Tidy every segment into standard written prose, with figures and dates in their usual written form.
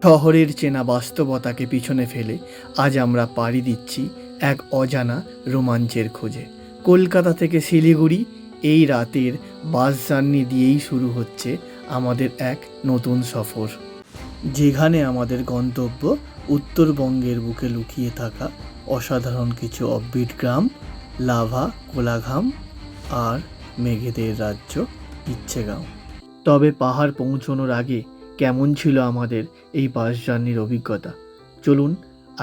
শহরের চেনা বাস্তবতাকে পিছনে ফেলে আজ আমরা পাড়ি দিচ্ছি এক অজানা রোমাঞ্চের খোঁজে। কলকাতা থেকে শিলিগুড়ি এই রাতের বাস জার্নি দিয়েই শুরু হচ্ছে আমাদের এক নতুন সফর, যেখানে আমাদের গন্তব্য উত্তরবঙ্গের বুকে লুকিয়ে থাকা অসাধারণ কিছু অফবিট গ্রাম, লাভা, কোলাঘাম আর মেঘেদের রাজ্য ইচ্ছেগাঁও। তবে পাহাড় পৌঁছানোর আগে কেমন ছিল আমাদের এই বাস জার্নির অভিজ্ঞতা, চলুন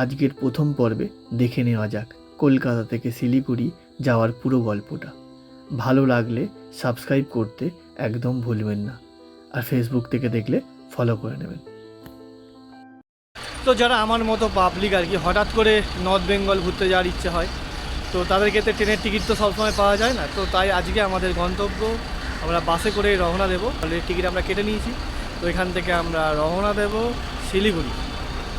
আজকের প্রথম পর্বে দেখে নেওয়া যাক কলকাতা থেকে শিলিগুড়ি যাওয়ার পুরো গল্পটা। ভালো লাগলে সাবস্ক্রাইব করতে একদম ভুলবেন না, আর ফেসবুক থেকে দেখলে ফলো করে নেবেন। তো যারা আমার মতো পাবলিক আর কি, হঠাৎ করে নর্থ বেঙ্গল ঘুরতে যাওয়ার ইচ্ছে হয়, তো তাদের ক্ষেত্রে ট্রেনের টিকিট তো সবসময় পাওয়া যায় না, তো তাই আজকে আমাদের গন্তব্য আমরা বাসে করে রওনা দেবো। অলরেডি টিকিট আমরা কেটে নিয়েছি, তো এখান থেকে আমরা রওনা দেব শিলিগুড়ি।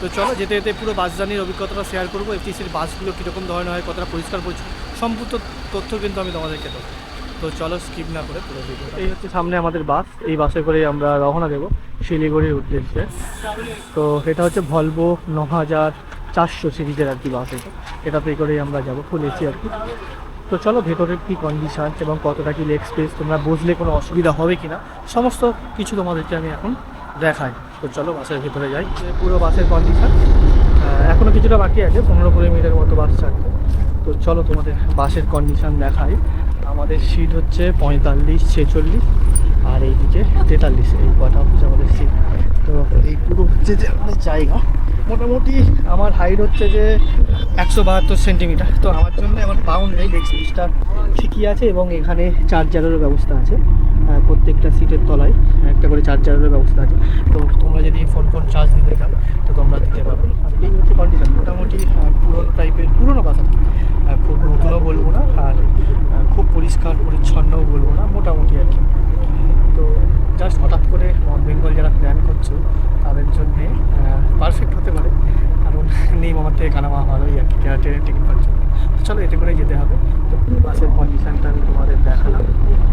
তো চলো যেতে যেতে পুরো বাস জার্নির অভিজ্ঞতাটা শেয়ার করবো। এফটিসির বাসগুলো কীরকম ধরনের হয়, কতটা পরিষ্কার পরিচ্ছন্ন, সম্পূর্ণ তথ্য কিন্তু আমি তোমাদেরকে দেবো। তো চলো স্কিপ না করে পুরো ভিডিও। এই হচ্ছে সামনে আমাদের বাস, এই বাসে করে আমরা রওনা দেবো শিলিগুড়ির উদ্দেশ্যে। তো এটা হচ্ছে ভলভো 9400 সিরিজের আর কি বাস, এটাতে করেই আমরা যাবো, ফুল এসি আর কি। তো চলো ভেতরের কী কন্ডিশান এবং কতটা কি লেগ স্পেস, তোমরা বসলে কোনো অসুবিধা হবে কি না, সমস্ত কিছু তোমাদেরকে আমি এখন দেখাই। তো চলো বাসের ভেতরে যাই। পুরো বাসের কন্ডিশান এখনও কিছুটা বাকি আছে, 15-20 মিনিটের মতো বাস ছাড়বে। তো চলো তোমাদের বাসের কন্ডিশান দেখাই। আমাদের সিট হচ্ছে 45, 46 আর এইদিকে 43, এই কটা হচ্ছে আমাদের সিট। তো এই পুরো হচ্ছে যে আমাদের জায়গা, মোটামুটি আমার হাইট হচ্ছে যে 172 সেন্টিমিটার। তো আমার জন্য আমার বাউন্ড নেই, লেগ স্পেসটা ঠিকই আছে এবং এখানে চার্জারেরও ব্যবস্থা আছে। প্রত্যেকটা সিটের তলায় একটা করে চার্জারেরও ব্যবস্থা আছে। তো তোমরা যদি ফোন চার্জ দিতে চাও তো তোমরা দিতে পারবে। আর এই হচ্ছে কন্ডিশন, মোটামুটি পুরোনো টাইপের, পুরোনো বাস আর কি, খুব নতুনও বলবো না আর খুব পরিষ্কার পরিচ্ছন্নও বলবো না, মোটামুটি আর কি। তো জাস্ট হঠাৎ করে নর্থ বেঙ্গল যারা প্ল্যান করছো তাদের জন্যে পারফেক্ট হতে পারে, কারণ নেই আমার থেকে কানামা ভালোই আর কি, যারা ট্রেনের টিকিট পাচ্ছ। চলো এতে করেই যেতে হবে। তো বাসের কন্ডিশানটা আমি তোমাদের দেখালাম,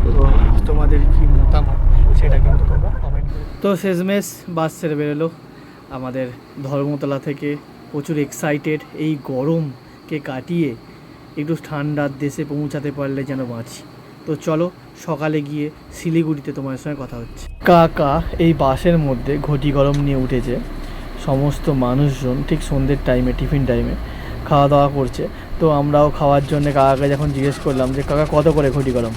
তো তোমাদের কী মতামত সেটা কিন্তু তোমরা কমেন্ট করে। তো শেষমেশ বাস ছেড়ে বেরোলো আমাদের ধর্মতলা থেকে, প্রচুর এক্সাইটেড, এই গরমকে কাটিয়ে একটু ঠান্ডার দেশে পৌঁছাতে পারলে যেন বাঁচি। তো চলো সকালে গিয়ে শিলিগুড়িতে তোমার সঙ্গে কথা হচ্ছে। কাকা এই বাসের মধ্যে ঘটি গরম নিয়ে উঠেছে, সমস্ত মানুষজন ঠিক সন্ধ্যের টাইমে, টিফিন টাইমে খাওয়া দাওয়া করছে। তো আমরাও খাওয়ার জন্য কাকাকে যখন জিজ্ঞেস করলাম যে কাকা কত করে ঘটি গরম,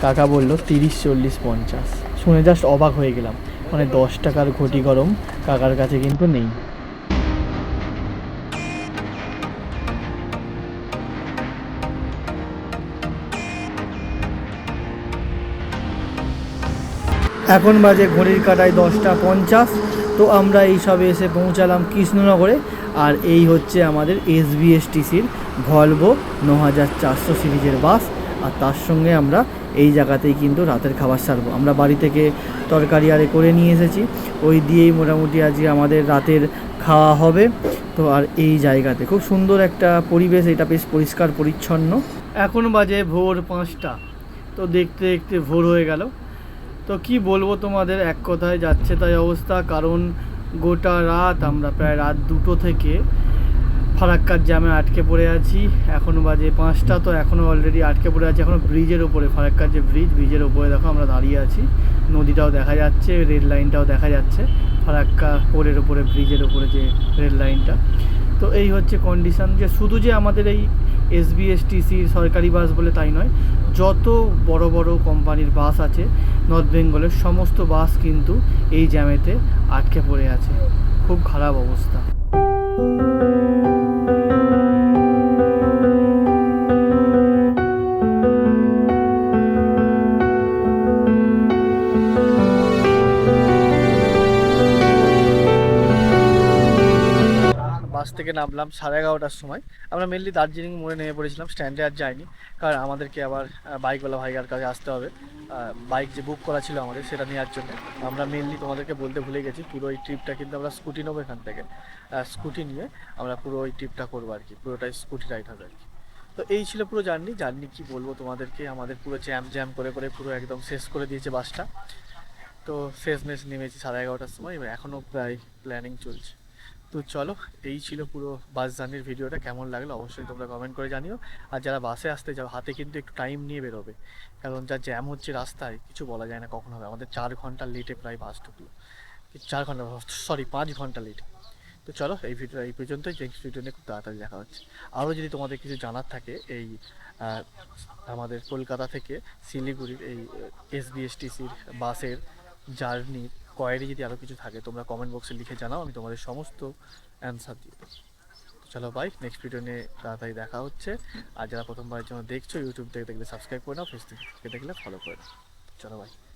কাকা বললো 30, 40, 50। শুনে জাস্ট অবাক হয়ে গেলাম, মানে 10 টাকার ঘটি গরম কাকার কাছে কিন্তু নেই। এখন বাজে ঘড়ির কাঁটায় 10টা 50। তো আমরা এই সবে এসে পৌঁছালাম কৃষ্ণনগরে। আর এই হচ্ছে আমাদের এসবিএসটিসির ভলভো 9400 সিরিজের বাস। আর তার সঙ্গে আমরা এই জায়গাতেই কিন্তু রাতের খাবার সারবো। আমরা বাড়ি থেকে তরকারি আরে করে নিয়ে এসেছি, ওই দিয়েই মোটামুটি আজকে আমাদের রাতের খাওয়া হবে। তো আর এই জায়গাতে খুব সুন্দর একটা পরিবেশ, এটা বেশ পরিষ্কার পরিচ্ছন্ন। এখন বাজে ভোর 5টা, তো দেখতে দেখতে ভোর হয়ে গেল। তো কি বলবো তোমাদের, এক কথায় যাচ্ছে তাই অবস্থা, কারণ গোটা রাত আমরা প্রায় রাত 2টো থেকে ফারাক্কার জ্যামে আটকে পড়ে আছি। এখন বাজে 5টা, তো এখনও অলরেডি আটকে পড়ে আছি, এখনও ব্রিজের ওপরে, ফারাক্কার যে ব্রিজের ওপরে দেখো আমরা দাঁড়িয়ে আছি। নদীটাও দেখা যাচ্ছে, রেল লাইনটাও দেখা যাচ্ছে, ফারাক্কা পোলের ওপরে, ব্রিজের ওপরে যে রেল লাইনটা। তো এই হচ্ছে কন্ডিশান, যে শুধু যে আমাদের এই এসবিএসটিসির সরকারি বাস বলে তাই নয়, যত বড় বড় কোম্পানির বাস আছে নর্থ বেঙ্গলের, সমস্ত বাস কিন্তু এই জ্যামেতে আটকে পড়ে আছে। খুব খারাপ অবস্থা। বাস থেকে নামলাম 11:30টার সময়। আমরা মেনলি দার্জিলিং মোড়ে নেমে পড়েছিলাম, স্ট্যান্ডে আর যাইনি, কারণ আমাদেরকে আবার বাইকওয়ালা ভাইয়ার কাছে আসতে হবে, বাইক যে বুক করা ছিল আমাদের সেটা নেওয়ার জন্য। আমরা মেনলি তোমাদেরকে বলতে ভুলে গেছি, পুরো এই ট্রিপটা কিন্তু আমরা স্কুটি নেবো এখান থেকে, স্কুটি নিয়ে আমরা পুরো ওই ট্রিপটা করবো আর কি, পুরোটাই স্কুটি রাইড হবে আর কি। তো এই ছিল পুরো জার্নি কি বলবো তোমাদেরকে, আমাদের পুরো জ্যাম করে পুরো একদম শেষ করে দিয়েছে বাসটা। তো শেষমেশ নেমেছি 11:30টার সময়, এবার এখনও প্রায় প্ল্যানিং চলছে। তো চলো, এই ছিল পুরো বাস জার্নির ভিডিওটা। কেমন লাগলো অবশ্যই তোমরা কমেন্ট করে জানিও। আর যারা বাসে আসতে যাও হাতে কিন্তু একটু টাইম নিয়ে বেরোবে, কারণ যা জ্যাম হচ্ছে রাস্তায় কিছু বলা যায় না কখন হবে। আমাদের 4 ঘন্টা লেটে প্রায় বাস ঢুকলো, 4 ঘন্টা, সরি 5 ঘন্টা লেট। তো চলো, এই ভিডিওটা এই পর্যন্তই। নেক্সট ভিডিও নিয়ে খুব তাড়াতাড়ি দেখা হচ্ছে। আরও যদি তোমাদের কিছু জানার থাকে এই আহ, আমাদের কলকাতা থেকে শিলিগুড়ির এই এসবিএসটিসির বাসের জার্নির কোয়ারি যদি আরও কিছু থাকে তোমরা কমেন্ট বক্সে লিখে জানাও, আমি তোমাদের সমস্ত অ্যান্সার দিয়ে দেবো। চলো বাই, নেক্সট ভিডিও নিয়ে তাড়াতাড়ি দেখা হচ্ছে। আর যারা প্রথমবারের জন্য দেখছো ইউটিউব থেকে দেখলে সাবস্ক্রাইব করে নাও, ফেসবুক থেকে দেখলে ফলো করে নাও। চলো বাই।